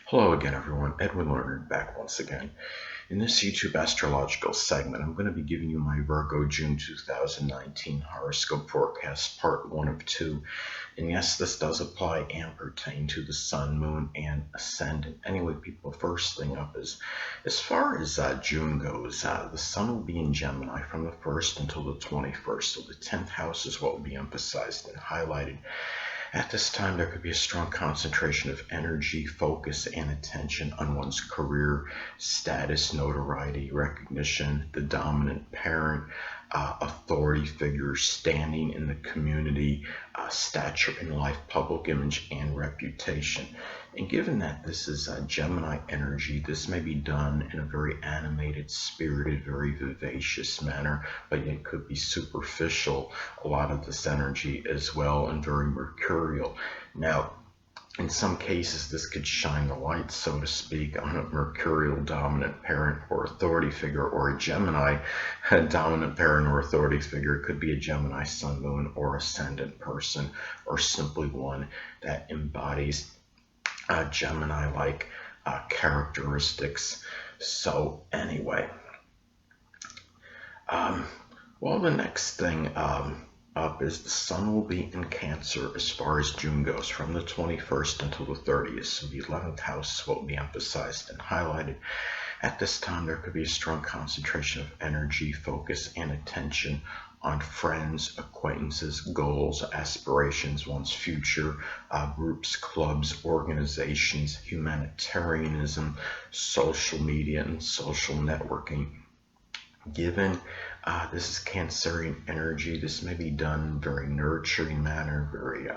Hello again, everyone. Edwin Learnard back once again. In this YouTube astrological segment, I'm going to be giving you my Virgo June 2019 horoscope forecast, part 1 of 2. And yes, this does apply and pertain to the Sun, Moon, and Ascendant. Anyway, people, first thing up is, as far as June goes, the Sun will be in Gemini from the 1st until the 21st. So the 10th house is what will be emphasized and highlighted. At this time, there could be a strong concentration of energy, focus, and attention on one's career, status, notoriety, recognition, the dominant parent, authority figures, standing in the community, stature in life, public image, and reputation. And given that this is Gemini energy, this may be done in a very animated, spirited, very vivacious manner, but it could be superficial, a lot of this energy as well, and very mercurial. Now, in some cases, this could shine the light, so to speak, on a mercurial dominant parent or authority figure, or a Gemini dominant parent or authority figure. It could be a Gemini Sun, Moon, or Ascendant person, or simply one that embodies Gemini-like characteristics. So anyway, well, the next thing up is the Sun will be in Cancer as far as June goes, from the 21st until the 30th. So the 11th house will be emphasized and highlighted. At this time, there could be a strong concentration of energy, focus, and attention on friends, acquaintances, goals, aspirations, one's future, groups, clubs, organizations, humanitarianism, social media, and social networking. Given this is Cancerian energy, this may be done in a very nurturing manner, very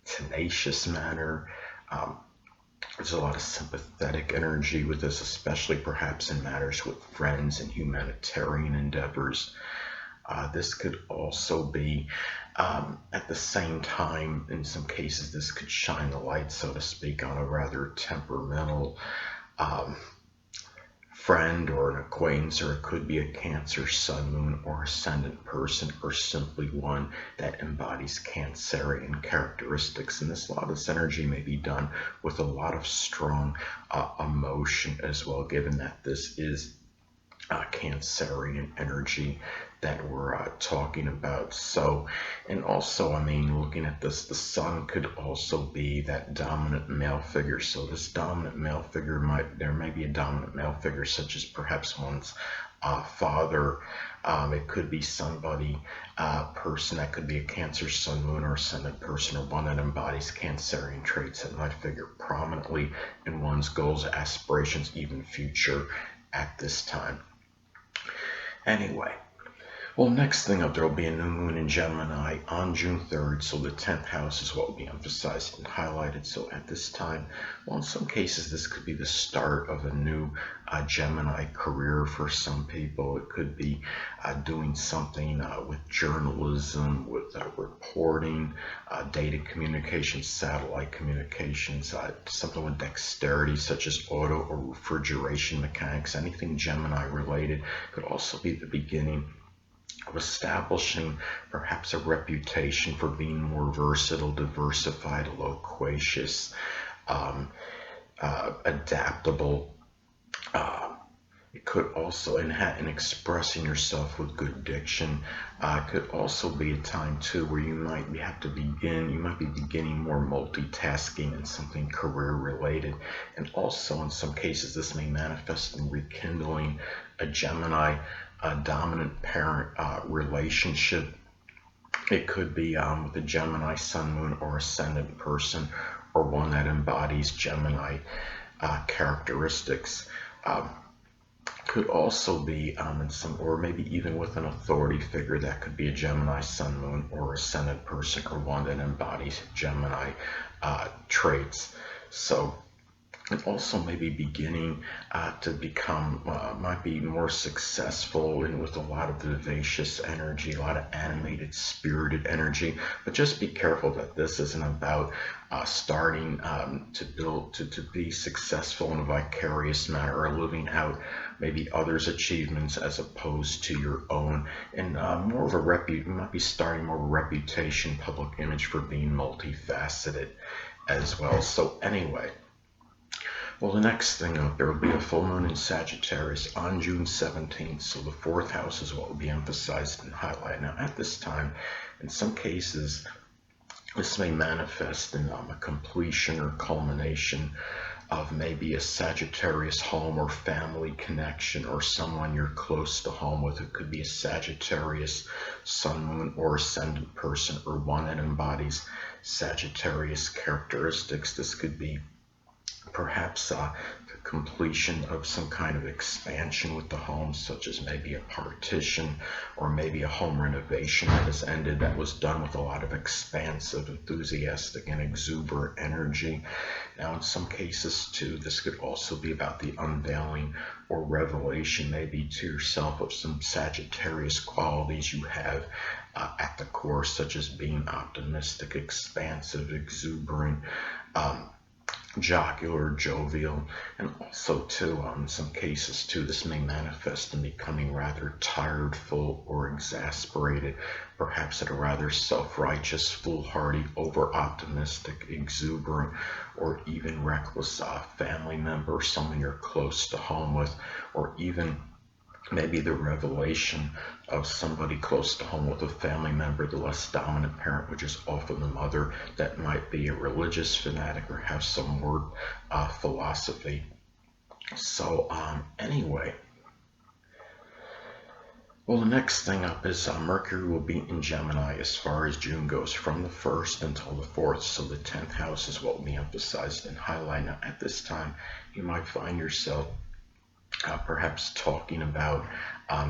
tenacious manner. There's a lot of sympathetic energy with this, especially perhaps in matters with friends and humanitarian endeavors. This could also be, at the same time, in some cases, this could shine the light, so to speak, on a rather temperamental friend or an acquaintance, or it could be a Cancer, Sun, Moon, or Ascendant person, or simply one that embodies Cancerian characteristics. And a lot of this energy may be done with a lot of strong emotion as well, given that this is Cancerian energy that we're talking about. So, and also, I mean, looking at this, the Sun could also be that dominant male figure. So this dominant male figure there may be a dominant male figure, such as perhaps one's father. It could be somebody, person that could be a Cancer, Sun, Moon, or Ascendant person, or one that embodies Cancerian traits that might figure prominently in one's goals, aspirations, even future at this time. Anyway, well, next thing up, there will be a new moon in Gemini on June 3rd, so the 10th house is what will be emphasized and highlighted. So at this time, well, in some cases, this could be the start of a new Gemini career for some people. It could be doing something with journalism, with reporting, data communications, satellite communications, something with dexterity, such as auto or refrigeration mechanics. Anything Gemini related could also be the beginning of establishing perhaps a reputation for being more versatile, diversified, loquacious, adaptable. It could also, in expressing yourself with good diction, could also be a time too where you might be beginning more multitasking and something career related. And also in some cases, this may manifest in rekindling a Gemini dominant parent relationship. It could be with a Gemini Sun, Moon, or Ascendant person, or one that embodies Gemini characteristics. Could also be in some, or maybe even with an authority figure that could be a Gemini Sun, Moon, or Ascendant person, or one that embodies Gemini traits. So it also may be beginning to become, might be more successful and with a lot of vivacious energy, a lot of animated, spirited energy. But just be careful that this isn't about starting to build, to be successful in a vicarious manner, or living out maybe others' achievements as opposed to your own. And more of a you might be starting more of a reputation, public image for being multifaceted as well. So anyway, Well, the next thing up, there will be a full moon in Sagittarius on June 17th, so the fourth house is what will be emphasized and highlighted. Now, at this time, in some cases, this may manifest in a completion or culmination of maybe a Sagittarius home or family connection or someone you're close to home with. It could be a Sagittarius sun, moon, or ascendant person, or one that embodies Sagittarius characteristics. This could be perhaps the completion of some kind of expansion with the home, such as maybe a partition or maybe a home renovation that has ended, that was done with a lot of expansive, enthusiastic, and exuberant energy. Now, in some cases too, this could also be about the unveiling or revelation maybe to yourself of some Sagittarius qualities you have at the core, such as being optimistic, expansive, exuberant, jocular, jovial, and also too, in some cases too, this may manifest in becoming rather tired, full, or exasperated, perhaps at a rather self-righteous, foolhardy, over-optimistic, exuberant, or even reckless family member, someone you're close to home with, or even maybe the revelation of somebody close to home with a family member, the less dominant parent, which is often the mother, that might be a religious fanatic or have some word philosophy. So anyway, well, the next thing up is Mercury will be in Gemini as far as June goes, from the 1st until the 4th. So the 10th house is what will be emphasized and highlighted. Now, at this time, you might find yourself perhaps talking about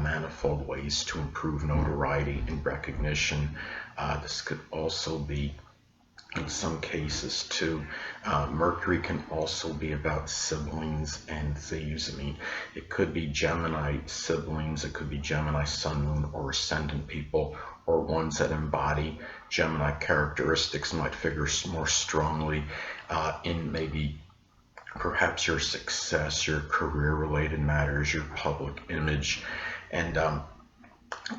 manifold ways to improve notoriety and recognition. This could also be, in some cases too, Mercury can also be about siblings and thieves. I mean, it could be Gemini siblings, it could be Gemini sun, moon, or ascendant people, or ones that embody Gemini characteristics might figure more strongly in maybe perhaps your success, your career-related matters, your public image, and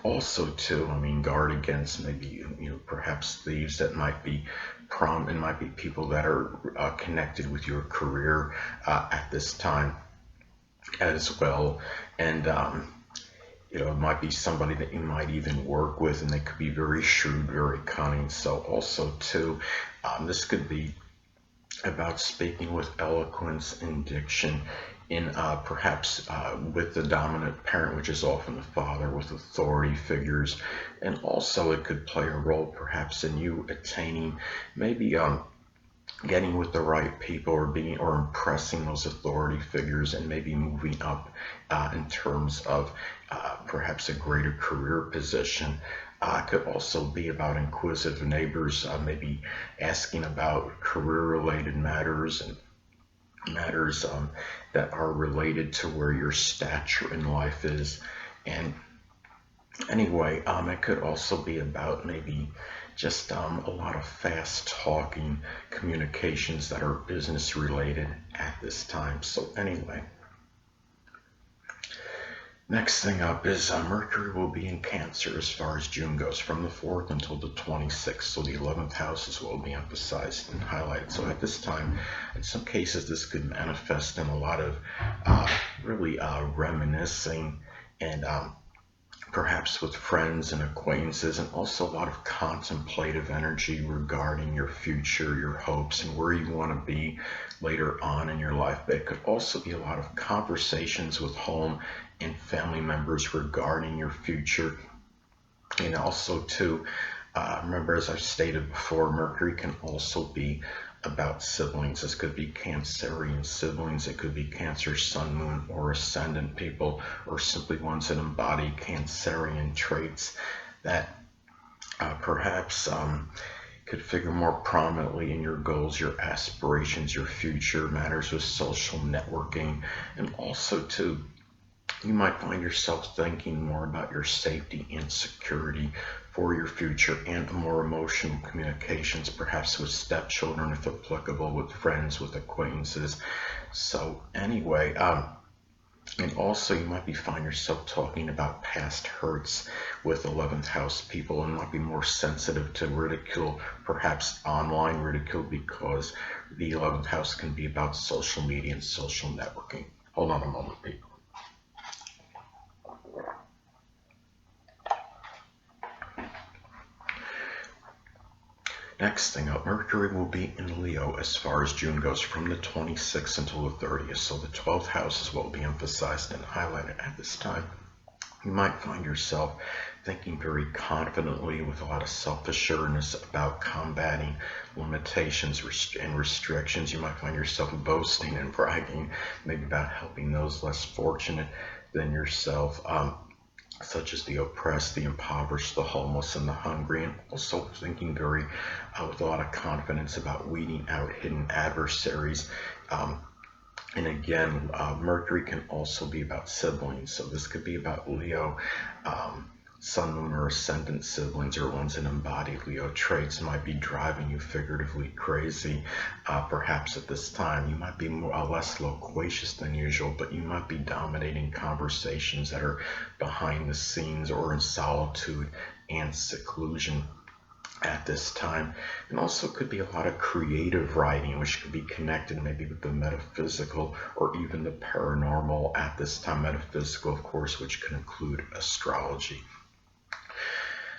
also too, I mean, guard against maybe perhaps thieves that might be it might be people that are connected with your career at this time as well, and it might be somebody that you might even work with, and they could be very shrewd, very cunning. So also too, this could be about speaking with eloquence and diction in perhaps with the dominant parent, which is often the father, with authority figures. And also it could play a role perhaps in you attaining maybe getting with the right people, or impressing those authority figures, and maybe moving up in terms of perhaps a greater career position. Could also be about inquisitive neighbors, maybe asking about career-related matters and matters that are related to where your stature in life is. And anyway, it could also be about maybe just a lot of fast talking communications that are business related at this time. So anyway, next thing up is Mercury will be in Cancer as far as June goes, from the 4th until the 26th. So the 11th house is what will be emphasized and highlighted. So at this time, in some cases, this could manifest in a lot of really reminiscing and perhaps with friends and acquaintances, and also a lot of contemplative energy regarding your future, your hopes, and where you want to be later on in your life. But it could also be a lot of conversations with home and family members regarding your future. And also too, remember, as I've stated before, Mercury can also be about siblings. This could be Cancerian siblings, it could be Cancer, Sun, Moon, or Ascendant people, or simply ones that embody Cancerian traits that perhaps could figure more prominently in your goals, your aspirations, your future, matters with social networking. And also too, you might find yourself thinking more about your safety and security for your future, and more emotional communications, perhaps with stepchildren if applicable, with friends, with acquaintances. So anyway, And also, you might be finding yourself talking about past hurts with 11th house people, and might be more sensitive to ridicule, perhaps online ridicule, because the 11th house can be about social media and social networking. Hold on a moment, people. Next thing up, Mercury will be in Leo as far as June goes, from the 26th until the 30th. So the 12th house is what will be emphasized and highlighted at this time. You might find yourself thinking very confidently with a lot of self-assuredness about combating limitations and restrictions. You might find yourself boasting and bragging, maybe about helping those less fortunate than yourself, such as the oppressed, the impoverished, the homeless, and the hungry, and also thinking very with a lot of confidence about weeding out hidden adversaries. And again, Mercury can also be about siblings. So this could be about Leo, Sun, Moon, or Ascendant siblings, or ones in embodied Leo traits might be driving you figuratively crazy. Perhaps at this time, you might be less loquacious than usual, but you might be dominating conversations that are behind the scenes or in solitude and seclusion at this time. And also could be a lot of creative writing, which could be connected maybe with the metaphysical or even the paranormal at this time. Metaphysical, of course, which can include astrology.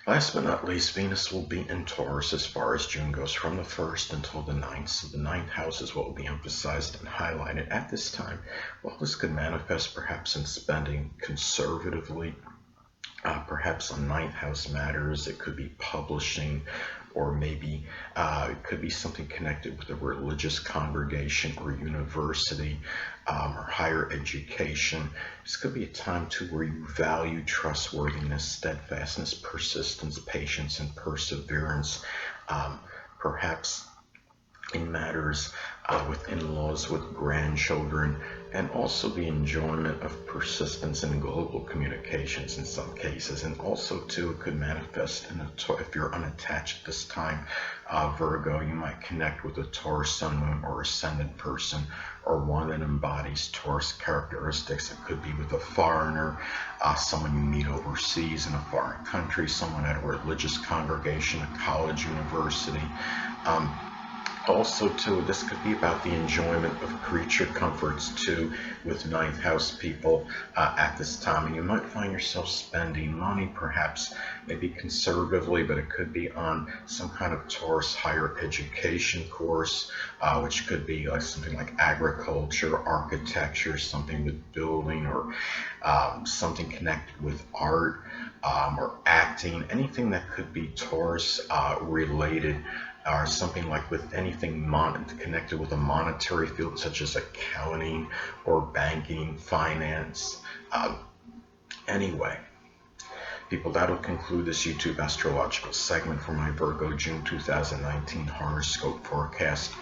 Last but not least, Venus will be in Taurus as far as June goes, from the 1st until the 9th. So the 9th house is what will be emphasized and highlighted at this time. Well, this could manifest perhaps in spending conservatively, perhaps on 9th house matters. It could be publishing, or maybe it could be something connected with a religious congregation or university, or higher education. This could be a time too where you value trustworthiness, steadfastness, persistence, patience, and perseverance. Perhaps in matters with in-laws, with grandchildren, and also the enjoyment of persistence in global communications in some cases. And also too, it could manifest in if you're unattached at this time, Virgo, you might connect with a Taurus, Sun, Moon, or Ascendant person, or one that embodies Taurus characteristics. It could be with a foreigner, someone you meet overseas in a foreign country, someone at a religious congregation, a college, university. Also, too, this could be about the enjoyment of creature comforts, too, with 9th house people at this time. And you might find yourself spending money, perhaps, maybe conservatively, but it could be on some kind of Taurus higher education course, which could be like something like agriculture, architecture, something with building, or something connected with art, or acting, anything that could be Taurus related, or something like with anything connected with a monetary field, such as accounting or banking, finance. Anyway, people, that'll conclude this YouTube astrological segment for my Virgo June 2019 horoscope forecast,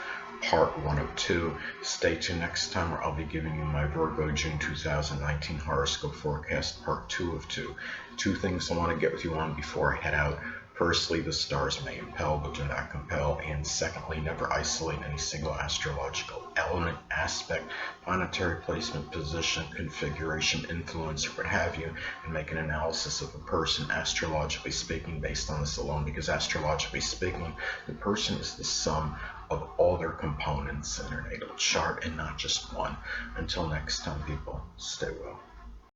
part 1 of 2. Stay tuned next time, where I'll be giving you my Virgo June 2019 horoscope forecast, part 2 of 2. Two things I want to get with you on before I head out. Firstly, the stars may impel but do not compel. And secondly, never isolate any single astrological element, aspect, planetary placement, position, configuration, influence, or what have you, and make an analysis of a person, astrologically speaking, based on this alone. Because astrologically speaking, the person is the sum of all their components in their natal chart, and not just one. Until next time, people, stay well.